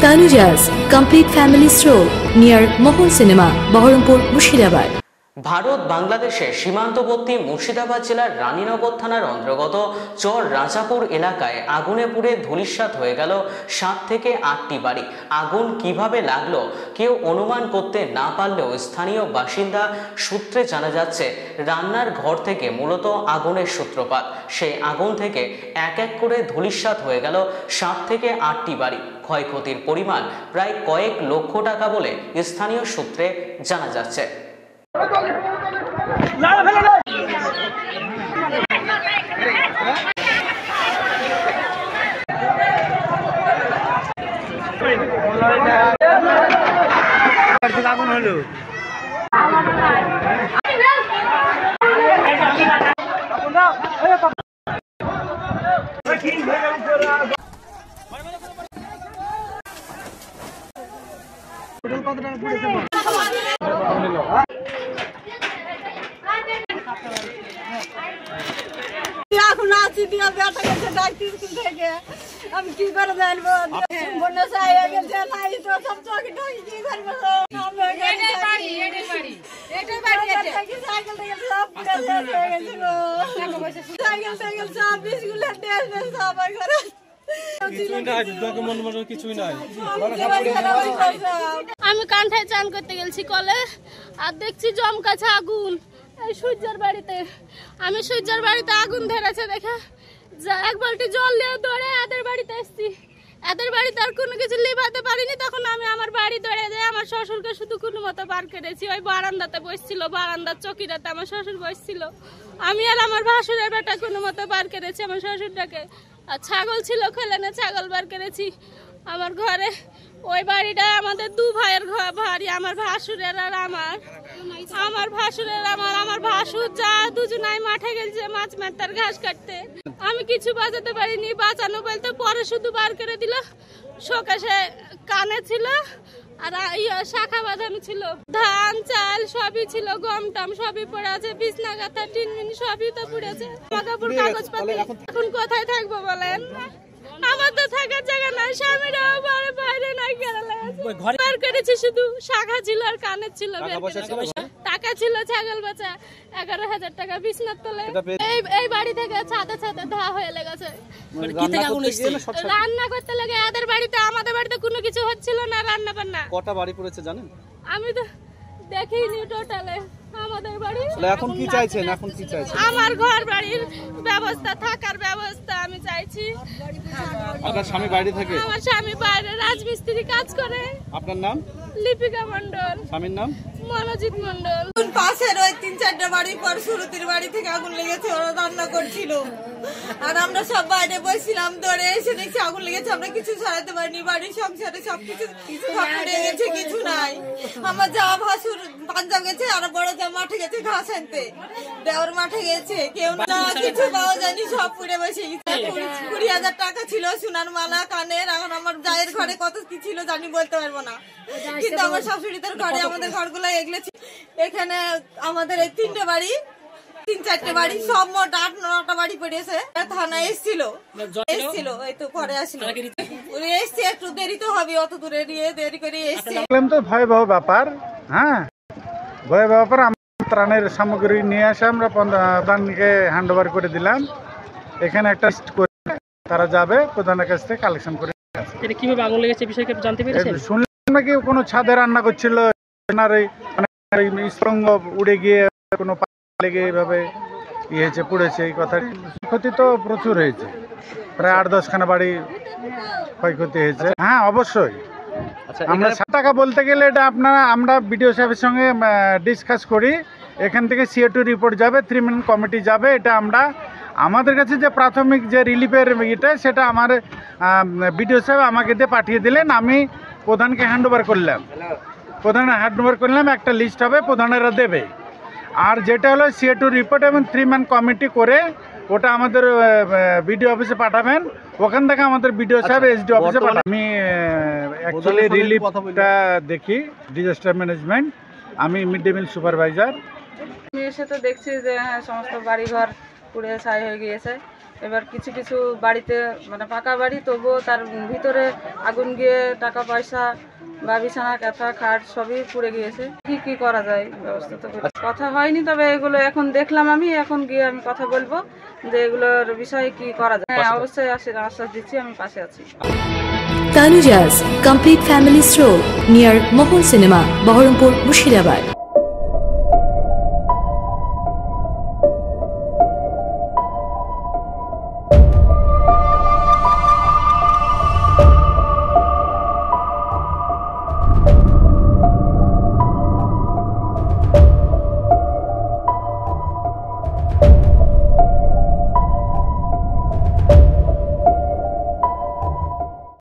Tanujas complete family stroll near Mohol Cinema, Baharampur, Murshidabad. Bharat বাংলাদেশের সীমান্তবর্তী মুর্শিদাবাদ জেলার রানীনগর থানার অন্তর্গত চর রাজাপুর এলাকায় আগুনে পুড়ে ধূলিসাৎ হয়ে গেল 7 থেকে 8টি বাড়ি। আগুন কিভাবে লাগলো কেউ অনুমান করতে না পারলেও স্থানীয় বাসিন্দা সূত্রে জানা যাচ্ছে রান্নার ঘর থেকে মূলত আগুনের সূত্রপাত। সেই আগুন থেকে এক এক করে ধূলিসাৎ হয়ে গেল 7 থেকে 8টি বাড়ি। ক্ষয়ক্ষতির পরিমাণ প্রায় কয়েক লক্ষ টাকা বলে স্থানীয় সূত্রে জানা যাচ্ছে। আগুন হলো এখন আসি দিয়া ব্যথা গেছে ডাক্তার স্কুল থেকে আমি কি করে জানবো বন্যা হয়ে গেছে নাই তো সব চোখে ঢুকি কি করবো সাইকেল থেকে সব হয়ে গেছিল সাইকেল সব স্কুলের ড্রেস সব করে আমি কান্ঠায় চান করতে গেছি কলে আর দেখছি জমকাছে আগুন এই সূর্যের বাড়িতে। আমি সূর্যের বাড়িতে আগুন ধরেছে দেখে এক বালতি জল নিয়ে দৌড়ে এদের বাড়িতে এসছি। এদের বাড়িতে আর কোনো কিছু লিভাতে পারিনি। তখন আমি আমার বাড়ি দৌড়ে যাই আমার শ্বশুরকে শুধু কোনো মতো বার করেছি। ওই বারান্দাতে বসছিল, বারান্দার চকিটাতে আমার শ্বশুর বসছিল। আমি আর আমার ভাসুরের বেটা কোনো মতো বার করেছি আমার শ্বশুরটাকে। আর ছাগল ছিল খেলেনে ছাগল বার করেছি আমার ঘরে। ওই বাড়িটা আমাদের দু ভাইয়ের বাড়ি, আমার ভাসুরের আর আমার ভাসুরের আমার ভাসুর যা দুজনাই মাঠে গেছে মাছ মারতার ঘাস কাটতে। আমি কিছু বাঁচাতে পারিনি, বাঁচানো বলতে পরে শুধু বার করে দিল। শোকেশে কানে ছিল আর শাখা বাঁধানো ছিল, ধান চাল সবই ছিল, গম টম সবই পড়ে আছে, বিছনা গাথা টিন মিন সবই তো পড়েছে। কাগজ কাগজপাতি এখন কোথায় থাকবো বলেন? আমার তো থাকার জায়গা নাই, স্বামীরাও বাইরে নাই, বার করেছি শুধু শাখা ছিল আর কানের ছিল, টাকা ছিল ছাগল বাচ্চা 11,000 টাকা বিছনার তলে। এই বাড়ি থেকে ছাদে ছাদে ধোয়া হয়ে লেগেছে। রান্না করতে লাগে এদের বাড়িতে, আমাদের বাড়িতে কোনো কিছু হচ্ছিল না রান্না বান্না। কটা বাড়ি পড়েছে জানেন? আমি তো দেখিনি টোটালে। আমাদের বাড়ি এখন কি চাইছেন? এখন কি চাইছেন? আমার ঘর বাড়ির ব্যবস্থা, থাকার ব্যবস্থা আমি চাইছি। আপনার স্বামী বাইরে থাকে? আমার স্বামী বাইরে রাজমিস্ত্রি কাজ করে। আপনার নাম? লিপিকা মন্ডল। স্বামীর নাম? মনোজিৎ মন্ডল। পাশের ওই 3-4টা বাড়ি পর সুরতির বাড়ি থেকে আগুন লেগেছে, ওরা রান্না করছিল আর আমরা সব বাইরে বসছিলাম। ধরে এসে দেখছি আগুন লেগেছে, আমরা কিছু ছাড়াতে পারিনি। বাড়ির সংসারে সবকিছু পুড়ে গেছে, কিছু নাই। আমার যা ভাসুর পাঞ্জাব গেছে আর বড় যা মাঠে গেছে ঘাস আনতে, দেওয়ার মাঠে গেছে, কেউ না কিছু পাওয়া যায়নি, সব পুড়ে বসে গেছে। 20,000 টাকা ছিল, সোনার মালা কানের। এখন আমার জায়ের ঘরে কত কি ছিল জানি বলতে পারবো না, কিন্তু আমার শাশুড়িদের ঘরে আমাদের ঘরগুলো এগুলো। এখানে আমাদের এই 3টে বাড়ি, 3-4টে বাড়ি, সব মোট 8-9টা বাড়ি পড়েছে। থানা এসছিল, এই তো পরে আসলো। এসছি একটু দেরি তো হবে, অত দূরে নিয়ে দেরি করে এসছি। তো ভয়াবহ ব্যাপার, হ্যাঁ ভয়াবহ ব্যাপার। ত্রাণের সামগ্রী নিয়ে আসে আমরা প্রধানকে হ্যান্ড ওভার করে দিলাম। এখানে একটা লিস্ট করে তারা যাবে প্রধানের কাছ থেকে কালেকশন করে। কিভাবে আগুন লেগেছে বিষয়টা জানতে পেরেছেন? শুনলাম নাকি কোনো ছাদে রান্না করছিল, স্প্রঙ্গ উড়ে গিয়ে কোনো লেগে এইভাবে হয়েছে, পড়েছে। এই কথা ক্ষতি তো প্রচুর হয়েছে, প্রায় 8-10খানা বাড়ি ক্ষয়ক্ষতি হয়েছে। হ্যাঁ অবশ্যই। আমরা 7 টাকা বলতে গেলে এটা আমরা বিডিও সাহেবের সঙ্গে ডিসকাস করি। এখান থেকে CO2 রিপোর্ট যাবে, 3-ম্যান কমিটি যাবে। এটা আমাদের কাছে যে প্রাথমিক যে রিলিফের এটা সেটা আমার বিডিও সাহেব আমাকে দিয়ে পাঠিয়ে দিলেন, আমি প্রধানকে হ্যান্ড ওভার করলাম। একটা লিস্ট হবে, প্রধানেরা দেবে। আর যেটা হলো CO2 রিপোর্ট এবং 3-ম্যান কমিটি করে ওটা আমাদের বিডিও অফিসে পাঠাবেন। ওখান থেকে আমাদের বিডিও সাহেব SD অফিসে পাঠাবেন। আমি অ্যাকচুয়ালি রিলিফটা দেখি, ডিজাস্টার ম্যানেজমেন্ট। আমি মিড ডে মিল সুপারভাইজার। আমি এসে তো দেখছি যে সমস্ত বাড়িঘর পুড়ে ছাই হয়ে গিয়েছে। এবার কিছু কিছু বাড়িতে মানে পাকা বাড়ি, তবুও তার ভিতরে আগুন গিয়ে টাকা পয়সা বা বিছানা কাঁথা খাট সবই পুড়ে গিয়েছে। কি করা যায় ব্যবস্থা তো কথা হয়নি, তবে এগুলো এখন দেখলাম, আমি এখন গিয়ে আমি কথা বলবো যে এগুলোর বিষয়ে কি করা যায়। হ্যাঁ, অবশ্যই আশ্বাস দিচ্ছি, আমি পাশে আছি। Tanuja's complete family store near Mohan cinema, Baharampur, Murshidabad.